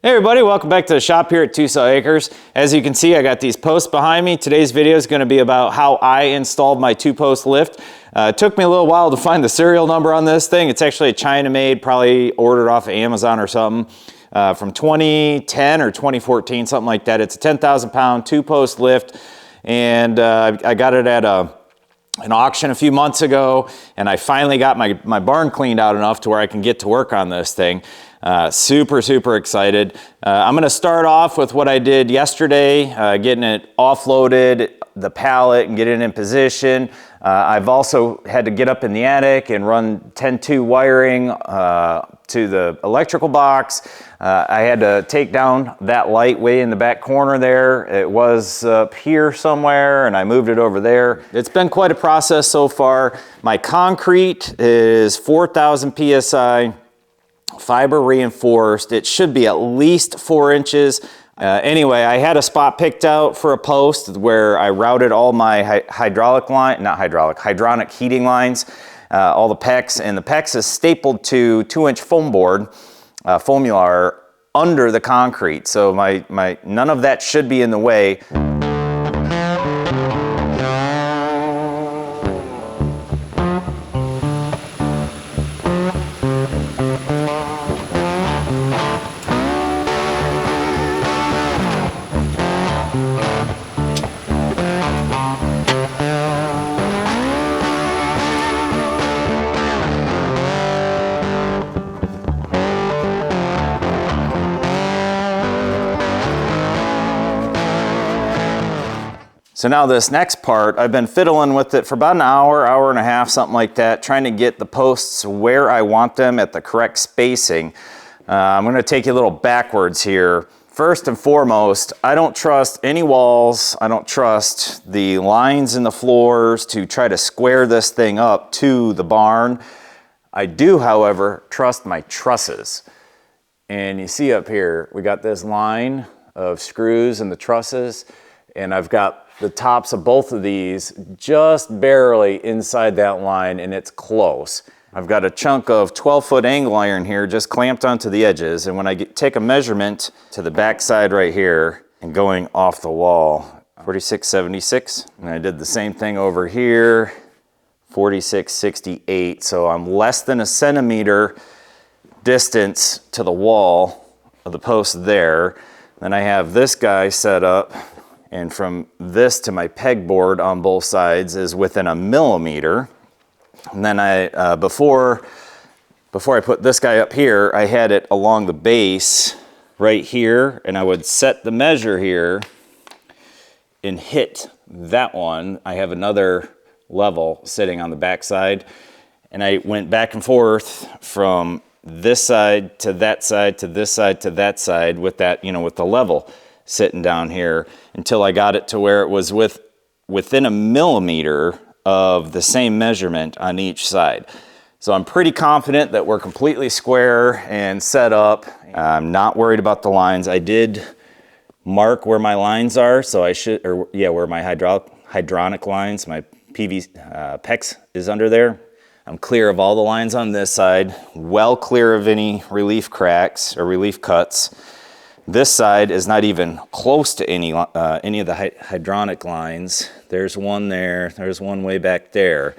Hey everybody, welcome back to the shop here at Tusa Acres. As you can see, I got these posts behind me. Today's video is going to be about how I installed my 2-post lift. It took me a little while to find the serial number on this thing. It's actually a China-made, probably ordered off of Amazon or something, from 2010 or 2014, something like that. It's a 10,000 pound 2-post lift, and I got it at an auction a few months ago, and I finally got my barn cleaned out enough to where I can get to work on this thing. Super excited. I'm gonna start off with what I did yesterday, getting it offloaded, the pallet, and get it in position. I've also had to get up in the attic and run 10-2 wiring to the electrical box. I had to take down that light way in the back corner there. It was up here somewhere, and I moved it over there. It's been quite a process so far. My concrete is 4,000 PSI. Fiber reinforced. It should be at least 4 inches. Anyway, I had a spot picked out for a post where I routed all my hydronic heating lines, all the PEX, and the PEX is stapled to 2-inch foam board, foamular under the concrete. So none of that should be in the way. So now this next part, I've been fiddling with it for about an hour and a half, something like that, trying to get the posts where I want them at the correct spacing. I'm gonna take you a little backwards here. First and foremost, I don't trust any walls. I don't trust the lines in the floors to try to square this thing up to the barn. I do, however, trust my trusses. And you see up here, we got this line of screws in the trusses, and I've got the tops of both of these just barely inside that line, and it's close. I've got a chunk of 12-foot angle iron here just clamped onto the edges, and when I take a measurement to the back side right here and going off the wall, 46.76, and I did the same thing over here, 46.68, so I'm less than a centimeter distance to the wall of the post there. Then I have this guy set up, and from this to my pegboard on both sides is within a millimeter. And then before I put this guy up here, I had it along the base right here, and I would set the measure here and hit that one. I have another level sitting on the back side, and I went back and forth from this side to that side to this side to that side with that, with the level sitting down here until I got it to where it was within a millimeter of the same measurement on each side. So I'm pretty confident that we're completely square and set up. I'm not worried about the lines. I did mark where my lines are, so where my hydronic lines, my PEX is under there. I'm clear of all the lines on this side, well clear of any relief cracks or relief cuts. This side is not even close to any of the hydronic lines. There's one there, there's one way back there.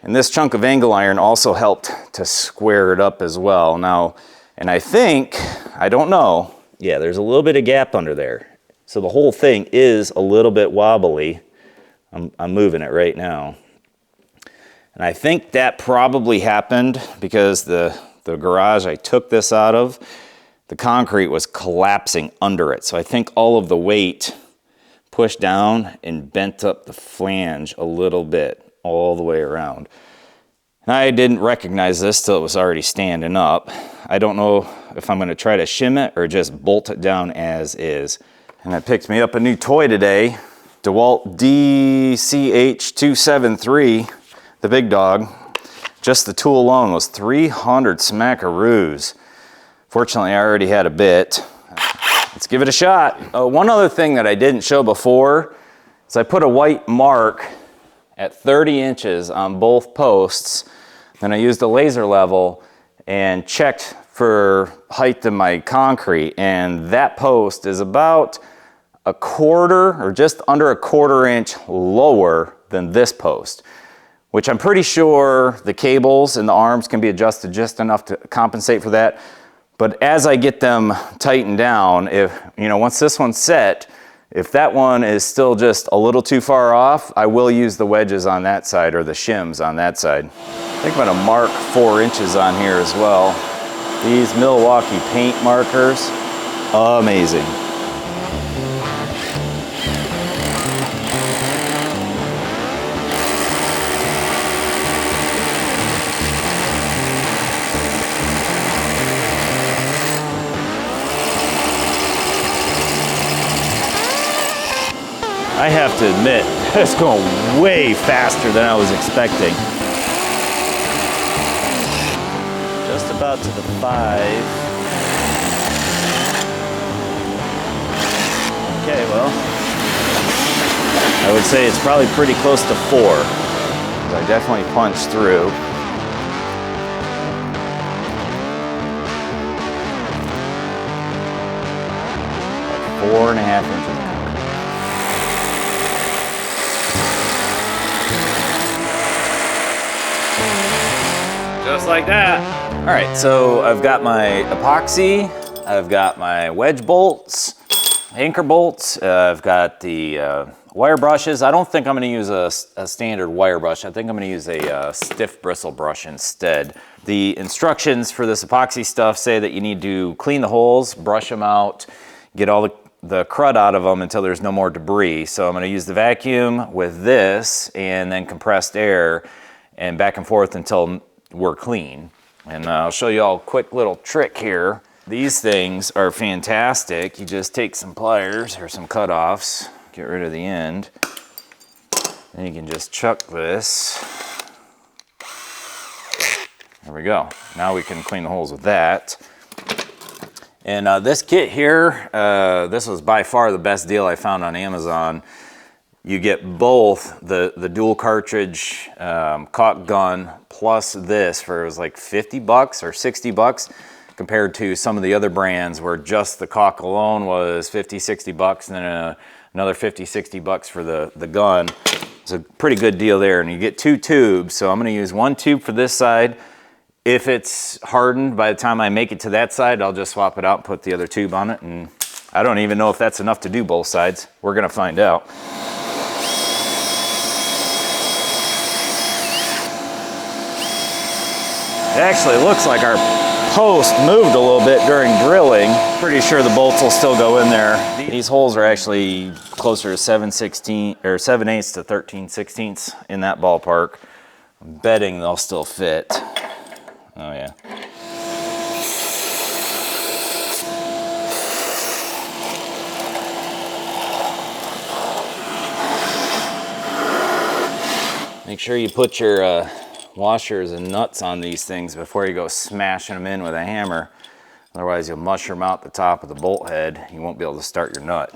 And this chunk of angle iron also helped to square it up as well. Now, and I don't know, yeah, there's a little bit of gap under there. So the whole thing is a little bit wobbly. I'm moving it right now. And I think that probably happened because the garage I took this out of, the concrete was collapsing under it. So I think all of the weight pushed down and bent up the flange a little bit all the way around. And I didn't recognize this till it was already standing up. I don't know if I'm gonna try to shim it or just bolt it down as is. And I picked me up a new toy today, DeWalt DCH273, the big dog. Just the tool alone was 300 smackaroos. Fortunately, I already had a bit. Let's give it a shot. One other thing that I didn't show before is I put a white mark at 30 inches on both posts. Then I used a laser level and checked for height in my concrete, and that post is about a quarter or just under a quarter-inch lower than this post, which I'm pretty sure the cables and the arms can be adjusted just enough to compensate for that. But as I get them tightened down, if, you know, once this one's set, if that one is still just a little too far off, I will use the wedges on that side or the shims on that side. I think I'm gonna mark 4 inches on here as well. These Milwaukee paint markers, amazing. I have to admit, it's going way faster than I was expecting. Just about to the 5. Okay, well, I would say it's probably pretty close to 4. I definitely punched through. Like 4.5 inches. Just like that. All right, so I've got my epoxy, I've got my wedge bolts, anchor bolts, I've got the wire brushes. I don't think I'm gonna use a standard wire brush. I think I'm gonna use a stiff bristle brush instead. The instructions for this epoxy stuff say that you need to clean the holes, brush them out, get all the crud out of them until there's no more debris. So I'm gonna use the vacuum with this and then compressed air and back and forth until we're clean. And I'll show you all a quick little trick here. These things are fantastic. You just take some pliers or some cutoffs, get rid of the end, then you can just chuck this. There we go. Now we can clean the holes with that. And this kit here, this was by far the best deal I found on Amazon. You get both the dual cartridge caulk gun plus this for, it was like 50 bucks or 60 bucks compared to some of the other brands where just the caulk alone was 50, 60 bucks and then another 50, 60 bucks for the gun. It's a pretty good deal there, and you get 2 tubes. So I'm gonna use 1 tube for this side. If it's hardened by the time I make it to that side, I'll just swap it out and put the other tube on it. And I don't even know if that's enough to do both sides. We're gonna find out. It actually looks like our post moved a little bit during drilling. Pretty sure the bolts will still go in there. These holes are actually closer to 7/16 or 7/8 to 13/16 in that ballpark. I'm betting they'll still fit. Oh yeah. Make sure you put your washers and nuts on these things before you go smashing them in with a hammer. Otherwise you'll mushroom out the top of the bolt head. You won't be able to start your nut.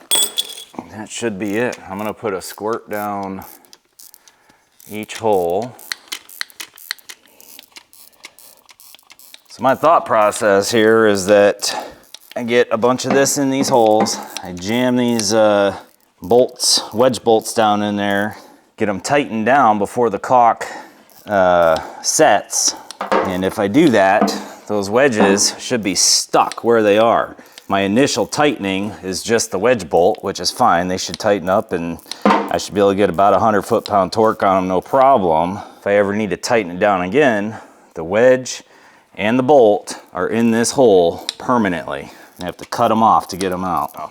That should be it. I'm gonna put a squirt down each hole. So my thought process here is that I get a bunch of this in these holes. I jam these bolts, wedge bolts down in there, get them tightened down before the caulk sets. And if I do that, those wedges should be stuck where they are. My initial tightening is just the wedge bolt, which is fine. They should tighten up and I should be able to get about 100 foot-pound torque on them, no problem. If I ever need to tighten it down again, the wedge and the bolt are in this hole permanently. I have to cut them off to get them out. Oh,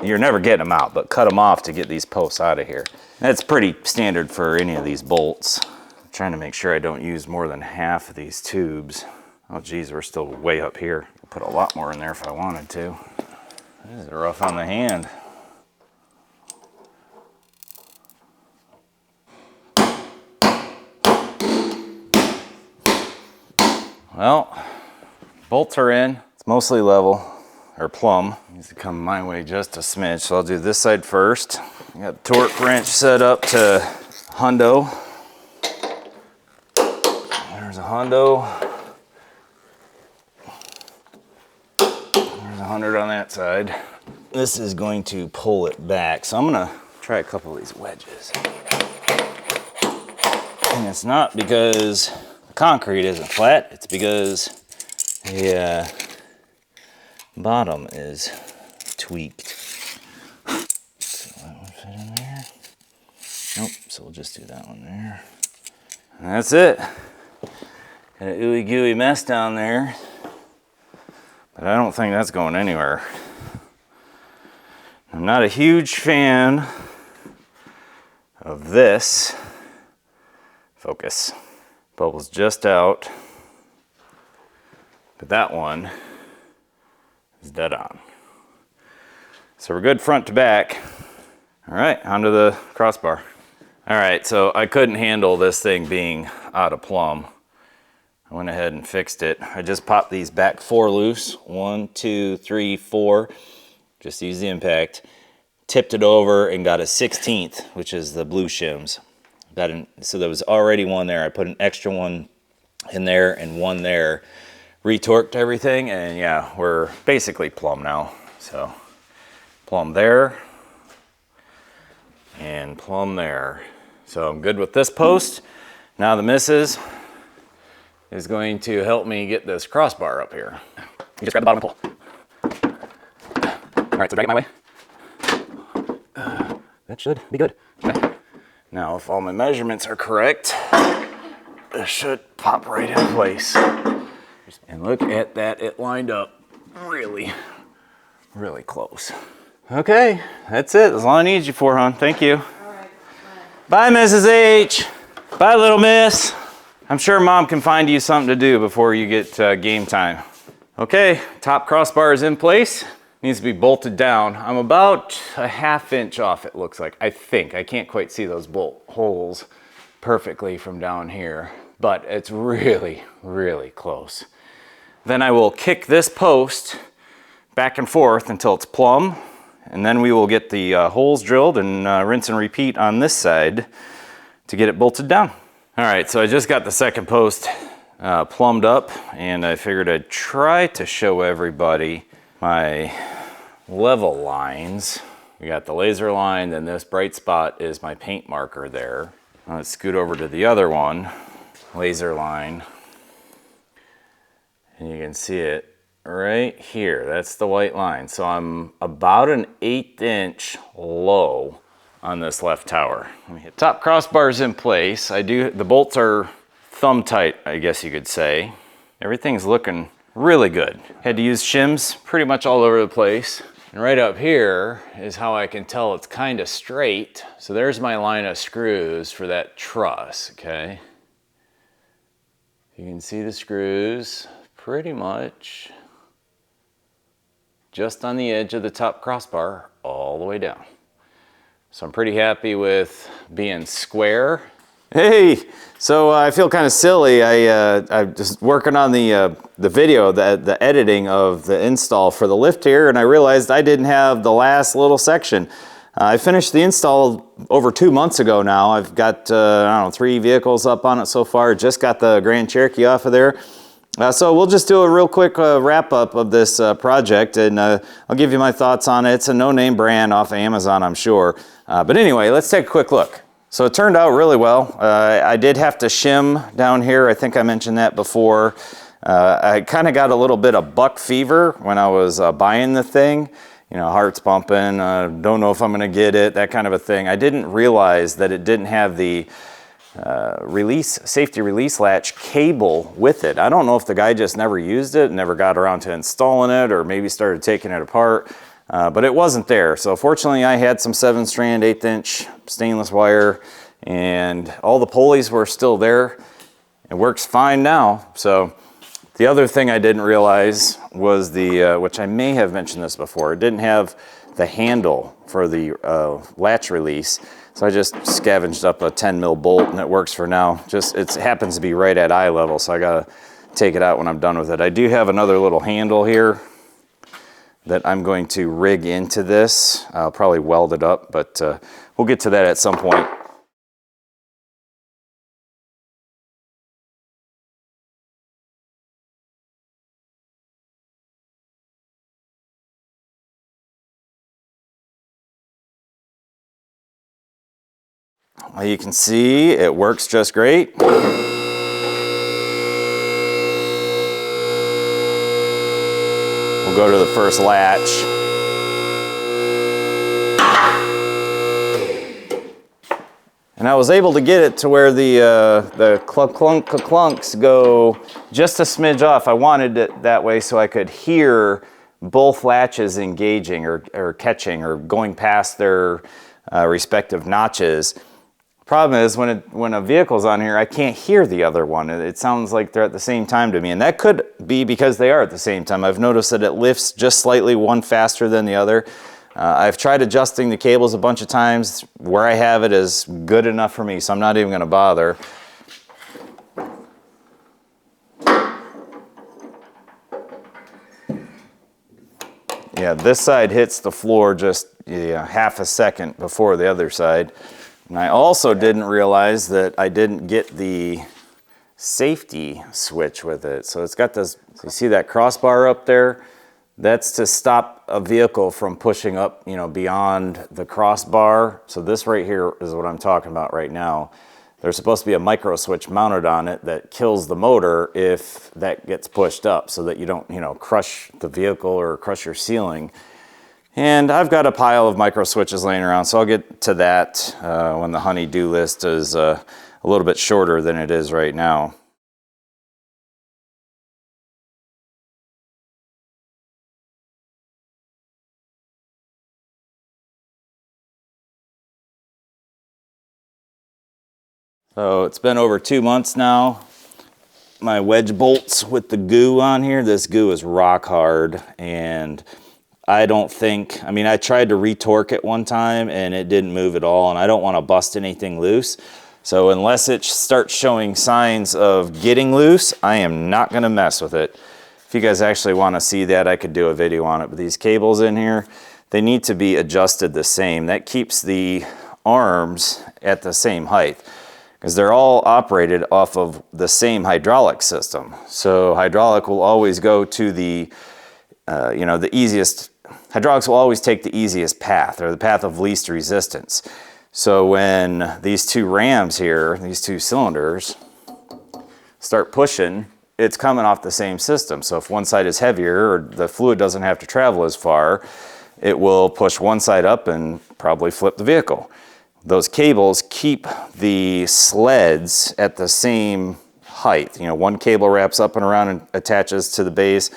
you're never getting them out, but cut them off to get these posts out of here. That's pretty standard for any of these bolts. I'm trying to make sure I don't use more than half of these tubes. Oh geez, we're still way up here. I'll put a lot more in there if I wanted to. This is rough on the hand. Well, bolts are in. It's mostly level, or plumb. Needs to come my way just a smidge, so I'll do this side first. I got the torque wrench set up to hundo. There's a hundo. 200 on that side. This is going to pull it back. So I'm gonna try a couple of these wedges. And it's not because the concrete isn't flat, it's because the bottom is tweaked. So that one fit in there. Nope, so we'll just do that one there. And that's it. Got an ooey gooey mess down there, but I don't think that's going anywhere. I'm not a huge fan of this. Focus. Bubble's just out, but that one is dead on. So we're good front to back. All right, onto the crossbar. All right, so I couldn't handle this thing being out of plumb. I went ahead and fixed it. I just popped these back 4 loose. 1, 2, 3, 4. Just use the impact. Tipped it over and got a 16th, which is the blue shims. So there was already one there. I put an extra one in there and one there. Retorqued everything, and yeah, we're basically plumb now. So plumb there and plumb there. So I'm good with this post. Now the missus is going to help me get this crossbar up here. You just grab the bottom and pull. All right, so drag it my way. That should be good. Okay. Now, if all my measurements are correct, this should pop right in place. And look at that, it lined up really, really close. Okay, that's it. That's all I need you for, hon. Thank you. All right. Bye, Mrs. H. Bye, little miss. I'm sure Mom can find you something to do before you get game time. Okay, top crossbar is in place. Needs to be bolted down. I'm about a 1/2 inch off, it looks like. I think. I can't quite see those bolt holes perfectly from down here, but it's really, really close. Then I will kick this post back and forth until it's plumb, and then we will get the holes drilled and rinse and repeat on this side to get it bolted down. All right, so I just got the second post plumbed up, and I figured I'd try to show everybody my level lines. We got the laser line, then this bright spot is my paint marker there. Let's scoot over to the other one, laser line. And you can see it right here. That's the white line. So I'm about an 1/8 inch low on this left tower. Let me hit top crossbars in place. The bolts are thumb tight, I guess you could say. Everything's looking really good. Had to use shims pretty much all over the place. And right up here is how I can tell it's kind of straight. So there's my line of screws for that truss, okay? You can see the screws pretty much just on the edge of the top crossbar all the way down. So I'm pretty happy with being square. Hey, so I feel kind of silly. I'm just working on the video, the editing of the install for the lift here, and I realized I didn't have the last little section. I finished the install over 2 months ago now. I've got, I don't know, 3 vehicles up on it so far. Just got the Grand Cherokee off of there. So we'll just do a real quick wrap up of this project, and I'll give you my thoughts on it. It's a no-name brand off of Amazon, I'm sure. But anyway, let's take a quick look. So it turned out really well. I did have to shim down here. I think I mentioned that before. I kind of got a little bit of buck fever when I was buying the thing. You know, heart's pumping, don't know if I'm gonna get it, that kind of a thing. I didn't realize that it didn't have the safety release latch cable with it. I don't know if the guy just never used it, never got around to installing it, or maybe started taking it apart. But it wasn't there. So fortunately I had some 7-strand 1/8 inch stainless wire, and all the pulleys were still there. It works fine now. So the other thing I didn't realize was which I may have mentioned this before, it didn't have the handle for the latch release. So I just scavenged up a 10 mil bolt, and it works for now. Just, it happens to be right at eye level, so I gotta take it out when I'm done with it. I do have another little handle here that I'm going to rig into this. I'll probably weld it up, but we'll get to that at some point. Well, you can see it works just great. We'll go to the first latch. And I was able to get it to where the clunks go just a smidge off. I wanted it that way so I could hear both latches engaging or catching or going past their respective notches. Problem is when a vehicle's on here, I can't hear the other one. It sounds like they're at the same time to me, and that could be because they are at the same time. I've noticed that it lifts just slightly one faster than the other. I've tried adjusting the cables a bunch of times. Where I have it is good enough for me, so I'm not even going to bother. Yeah, this side hits the floor just half a second before the other side. And I also didn't realize that I didn't get the safety switch with it. So it's got this, so you see that crossbar up there? That's to stop a vehicle from pushing up, beyond the crossbar. So this right here is what I'm talking about right now. There's supposed to be a micro switch mounted on it that kills the motor if that gets pushed up so that you don't, crush the vehicle or crush your ceiling. And I've got a pile of micro switches laying around, so I'll get to that when the honey-do list is a little bit shorter than it is right now. So it's been over 2 months now. My wedge bolts with the goo on here, this goo is rock hard, and I tried to retorque it one time and it didn't move at all, and I don't want to bust anything loose. So unless it starts showing signs of getting loose, I am not going to mess with it. If you guys actually want to see that, I could do a video on it. But these cables in here, they need to be adjusted the same. That keeps the arms at the same height, because they're all operated off of the same hydraulic system. So hydraulic will always go to the easiest, hydraulics will always take the easiest path, or the path of least resistance. So when these two rams here, these two cylinders, start pushing, it's coming off the same system. So if one side is heavier, or the fluid doesn't have to travel as far, it will push one side up and probably flip the vehicle. Those cables keep the sleds at the same height. One cable wraps up and around and attaches to the base,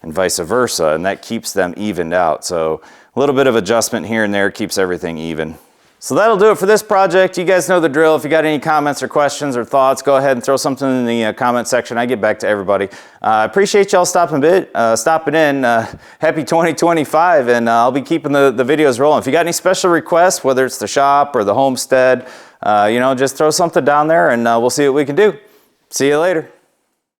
and vice versa, and that keeps them evened out. So a little bit of adjustment here and there keeps everything even. So that'll do it for this project. You guys know the drill. If you got any comments or questions or thoughts, go ahead and throw something in the comment section. I get back to everybody. I appreciate y'all stopping in. Happy 2025, and I'll be keeping the videos rolling. If you got any special requests, whether it's the shop or the homestead, just throw something down there, and we'll see what we can do. See you later.